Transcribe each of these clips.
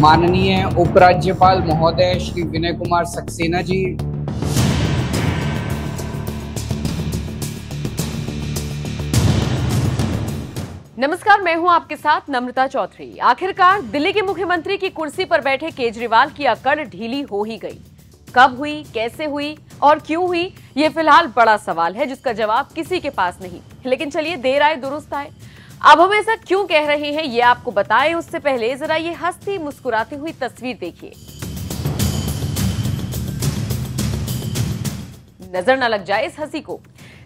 माननीय उपराज्यपाल महोदय श्री विनय कुमार सक्सेना जी, नमस्कार, मैं हूं आपके साथ नम्रता चौधरी। आखिरकार दिल्ली के मुख्यमंत्री की कुर्सी पर बैठे केजरीवाल की अकड़ ढीली हो ही गई। कब हुई, कैसे हुई और क्यों हुई, ये फिलहाल बड़ा सवाल है जिसका जवाब किसी के पास नहीं। लेकिन चलिए, देर आए दुरुस्त आए। अब हम ऐसा क्यों कह रहे हैं ये आपको बताएं, उससे पहले जरा ये हंसती मुस्कुराती हुई तस्वीर देखिए। नजर न लग जाए इस हंसी को।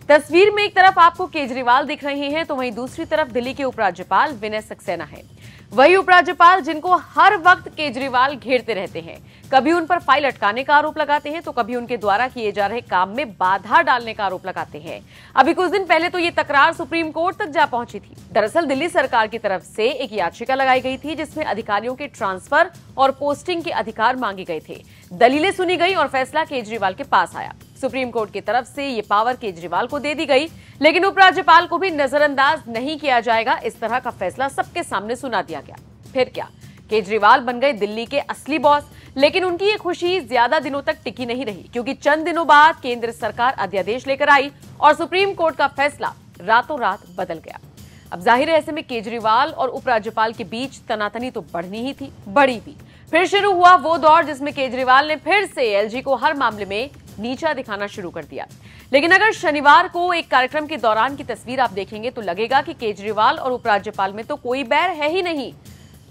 तस्वीर में एक तरफ आपको केजरीवाल दिख रहे हैं तो वहीं दूसरी तरफ दिल्ली के उपराज्यपाल विनय सक्सेना है। वही उपराज्यपाल जिनको हर वक्त केजरीवाल घेरते रहते हैं। कभी उन पर फाइल अटकाने का आरोप लगाते हैं तो कभी उनके द्वारा किए जा रहे काम में बाधा डालने का आरोप लगाते हैं। अभी कुछ दिन पहले तो ये तकरार सुप्रीम कोर्ट तक जा पहुंची थी। दरअसल दिल्ली सरकार की तरफ से एक याचिका लगाई गई थी जिसमें अधिकारियों के ट्रांसफर और पोस्टिंग के अधिकार मांगे गए थे। दलीलें सुनी गई और फैसला केजरीवाल के पास आया। सुप्रीम कोर्ट की तरफ से ये पावर केजरीवाल को दे दी गई, लेकिन उपराज्यपाल को भी नजरअंदाज नहीं किया जाएगा। इस तरह का फैसला सबके सामने सुना दिया गया। फिर क्या, केजरीवाल बन गए दिल्ली के असली बॉस। लेकिन उनकी ये खुशी ज्यादा दिनों तक टिकी नहीं रही, क्योंकि चंद दिनों बाद केंद्र सरकार अध्यादेश लेकर आई और सुप्रीम कोर्ट का फैसला रातों रात बदल गया। अब जाहिर है, ऐसे में केजरीवाल और उपराज्यपाल के बीच तनातनी तो बढ़नी ही थी, बढ़ी भी। फिर शुरू हुआ वो दौर जिसमें केजरीवाल ने फिर से एलजी को हर मामले में नीचा दिखाना शुरू कर दिया। लेकिन अगर शनिवार को एक कार्यक्रम के दौरान की तस्वीर आप देखेंगे तो लगेगा कि केजरीवाल और उपराज्यपाल में तो कोई बैर है ही नहीं।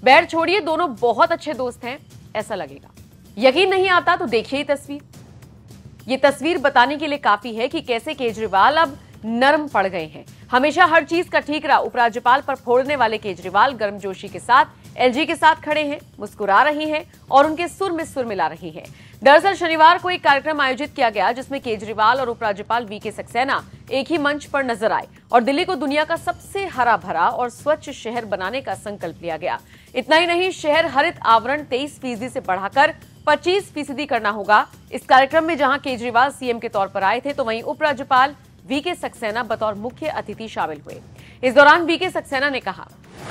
बैर छोड़िए, दोनों बहुत अच्छे दोस्त हैं, ऐसा लगेगा। यकीन नहीं आता तो देखिए तस्वीर। ये तस्वीर बताने के लिए काफी है कि कैसे केजरीवाल अब नरम पड़ गए हैं। हमेशा हर चीज का ठीकरा उपराज्यपाल पर फोड़ने वाले केजरीवाल गर्मजोशी के साथ एलजी के साथ खड़े हैं, मुस्कुरा रही हैं और उनके सुर में सुर मिला रही हैं। दरअसल शनिवार को एक कार्यक्रम आयोजित किया गया जिसमें केजरीवाल और उपराज्यपाल वीके सक्सेना एक ही मंच पर नजर आए और दिल्ली को दुनिया का सबसे हरा भरा और स्वच्छ शहर बनाने का संकल्प लिया गया। इतना ही नहीं, शहर हरित आवरण 23% से बढ़ाकर 25% करना होगा। इस कार्यक्रम में जहां केजरीवाल सीएम के तौर पर आए थे तो वहीं उपराज्यपाल वीके सक्सेना बतौर मुख्य अतिथि शामिल हुए। इस दौरान वीके सक्सेना ने कहा,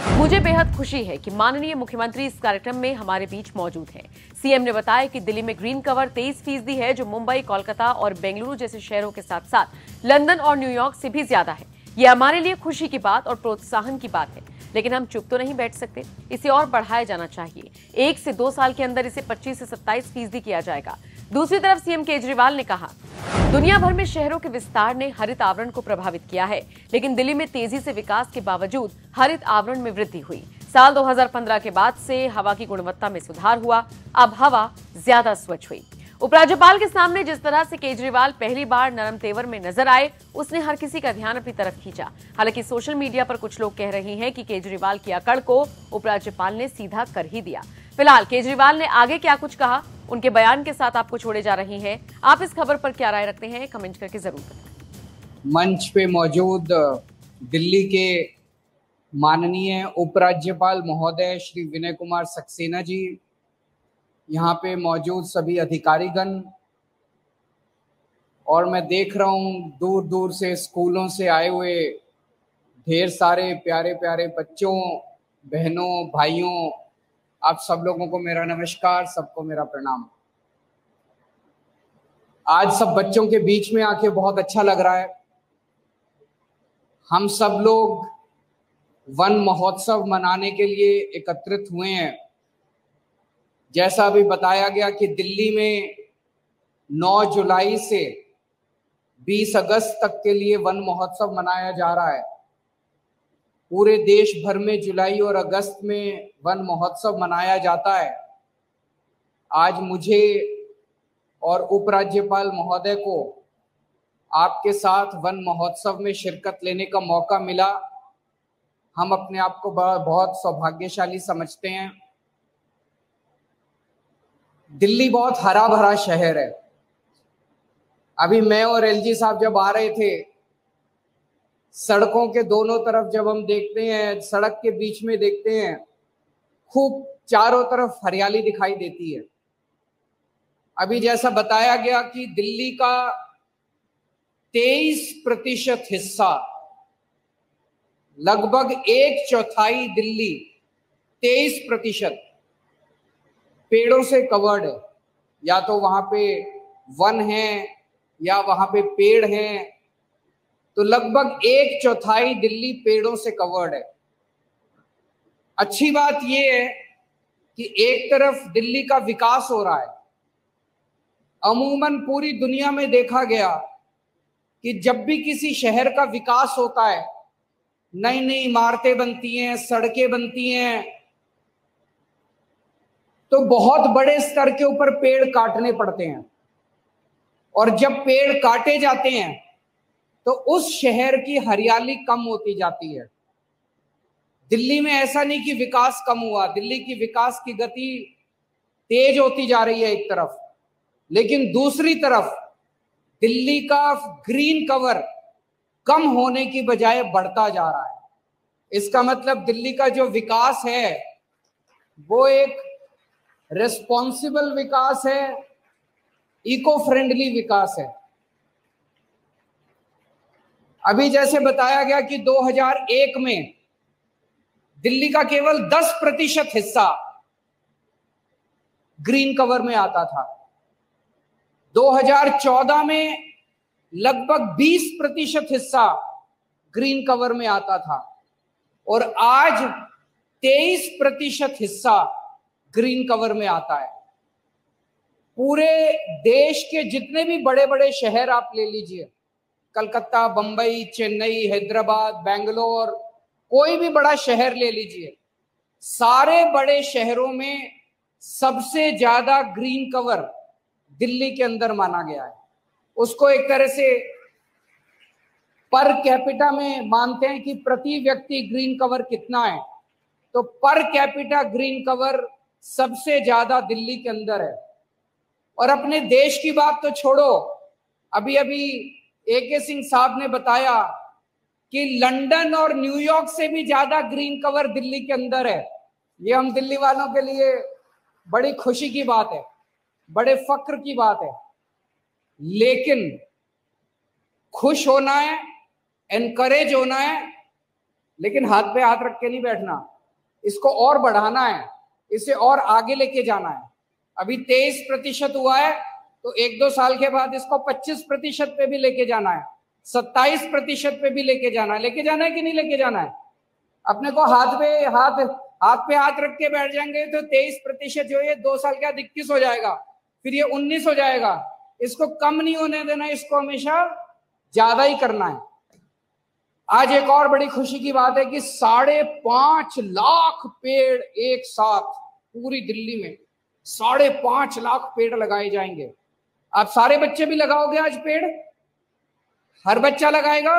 मुझे बेहद खुशी है कि माननीय मुख्यमंत्री इस कार्यक्रम में हमारे बीच मौजूद हैं। सीएम ने बताया कि दिल्ली में ग्रीन कवर 23% है, जो मुंबई, कोलकाता और बेंगलुरु जैसे शहरों के साथ साथ लंदन और न्यूयॉर्क से भी ज्यादा है। यह हमारे लिए खुशी की बात और प्रोत्साहन की बात है, लेकिन हम चुप तो नहीं बैठ सकते। इसे और बढ़ाया जाना चाहिए। 1 से 2 साल के अंदर इसे 25 से 27% किया जाएगा। दूसरी तरफ सीएम केजरीवाल ने कहा, दुनिया भर में शहरों के विस्तार ने हरित आवरण को प्रभावित किया है, लेकिन दिल्ली में तेजी से विकास के बावजूद हरित आवरण में वृद्धि हुई। साल 2015 के बाद से हवा की गुणवत्ता में सुधार हुआ। अब हवा ज्यादा स्वच्छ हुई। उपराज्यपाल के सामने जिस तरह से केजरीवाल पहली बार नरम तेवर में नजर आए, उसने हर किसी का ध्यान अपनी तरफ खींचा। हालांकि सोशल मीडिया पर कुछ लोग कह रहे हैं कि केजरीवाल की अकड़ को उपराज्यपाल ने सीधा कर ही दिया। फिलहाल केजरीवाल ने आगे क्या कुछ कहा, उनके बयान के साथ आपको छोड़े जा रहे हैं। आप इस खबर पर क्या राय रखते हैं, कमेंट करके जरूर बताएं। मंच पे मौजूद दिल्ली के माननीय उपराज्यपाल महोदय श्री विनय कुमार सक्सेना जी, यहाँ पे मौजूद सभी अधिकारीगण, और मैं देख रहा हूँ दूर दूर से स्कूलों से आए हुए ढेर सारे प्यारे प्यारे बच्चों, बहनों, भाइयों, आप सब लोगों को मेरा नमस्कार, सबको मेरा प्रणाम। आज सब बच्चों के बीच में आके बहुत अच्छा लग रहा है। हम सब लोग वन महोत्सव मनाने के लिए एकत्रित हुए हैं। जैसा अभी बताया गया कि दिल्ली में 9 जुलाई से 20 अगस्त तक के लिए वन महोत्सव मनाया जा रहा है। पूरे देश भर में जुलाई और अगस्त में वन महोत्सव मनाया जाता है। आज मुझे और उपराज्यपाल महोदय को आपके साथ वन महोत्सव में शिरकत लेने का मौका मिला। हम अपने आप को बहुत सौभाग्यशाली समझते हैं। दिल्ली बहुत हरा भरा शहर है। अभी मैं और एलजी साहब जब आ रहे थे, सड़कों के दोनों तरफ जब हम देखते हैं, सड़क के बीच में देखते हैं, खूब चारों तरफ हरियाली दिखाई देती है। अभी जैसा बताया गया कि दिल्ली का 23% हिस्सा, लगभग 1/4 दिल्ली, 23%, पेड़ों से कवर्ड है, या तो वहां पे वन है या वहां पे पेड़ हैं। तो लगभग 1/4 दिल्ली पेड़ों से कवर्ड है। अच्छी बात यह है कि एक तरफ दिल्ली का विकास हो रहा है। अमूमन पूरी दुनिया में देखा गया कि जब भी किसी शहर का विकास होता है, नई नई इमारतें बनती हैं, सड़कें बनती हैं, तो बहुत बड़े स्तर के ऊपर पेड़ काटने पड़ते हैं। और जब पेड़ काटे जाते हैं तो उस शहर की हरियाली कम होती जाती है। दिल्ली में ऐसा नहीं कि विकास कम हुआ, दिल्ली की विकास की गति तेज होती जा रही है एक तरफ, लेकिन दूसरी तरफ दिल्ली का ग्रीन कवर कम होने की बजाय बढ़ता जा रहा है। इसका मतलब दिल्ली का जो विकास है वो एक रिस्पॉन्सिबल विकास है, इको फ्रेंडली विकास है। अभी जैसे बताया गया कि 2001 में दिल्ली का केवल 10% हिस्सा ग्रीन कवर में आता था। 2014 में लगभग 20% हिस्सा ग्रीन कवर में आता था और आज 23% हिस्सा ग्रीन कवर में आता है। पूरे देश के जितने भी बड़े बड़े शहर आप ले लीजिए, कलकत्ता, बंबई, चेन्नई, हैदराबाद, बेंगलोर, कोई भी बड़ा शहर ले लीजिए, सारे बड़े शहरों में सबसे ज्यादा ग्रीन कवर दिल्ली के अंदर माना गया है। उसको एक तरह से पर कैपिटा में मानते हैं कि प्रति व्यक्ति ग्रीन कवर कितना है, तो पर कैपिटा ग्रीन कवर सबसे ज्यादा दिल्ली के अंदर है। और अपने देश की बात तो छोड़ो, अभी अभी AK सिंह साहब ने बताया कि लंदन और न्यूयॉर्क से भी ज्यादा ग्रीन कवर दिल्ली के अंदर है। ये हम दिल्ली वालों के लिए बड़ी खुशी की बात है, बड़े फक्र की बात है। लेकिन खुश होना है, एनकरेज होना है, लेकिन हाथ पे हाथ रख के नहीं बैठना। इसको और बढ़ाना है, इसे और आगे लेके जाना है। अभी 23% हुआ है, तो 1-2 साल के बाद इसको 25% पे भी लेके जाना है, 27% पे भी लेके जाना है। लेके जाना है कि नहीं लेके जाना है? अपने को हाथ पे हाथ रख के बैठ जाएंगे तो 23% जो है 2 साल के बाद 21 हो जाएगा, फिर ये 19 हो जाएगा। इसको कम नहीं होने देना, इसको हमेशा ज्यादा ही करना है। आज एक और बड़ी खुशी की बात है कि 5.5 लाख पेड़ एक साथ पूरी दिल्ली में 5.5 लाख पेड़ लगाए जाएंगे। आप सारे बच्चे भी लगाओगे आज पेड़? हर बच्चा लगाएगा?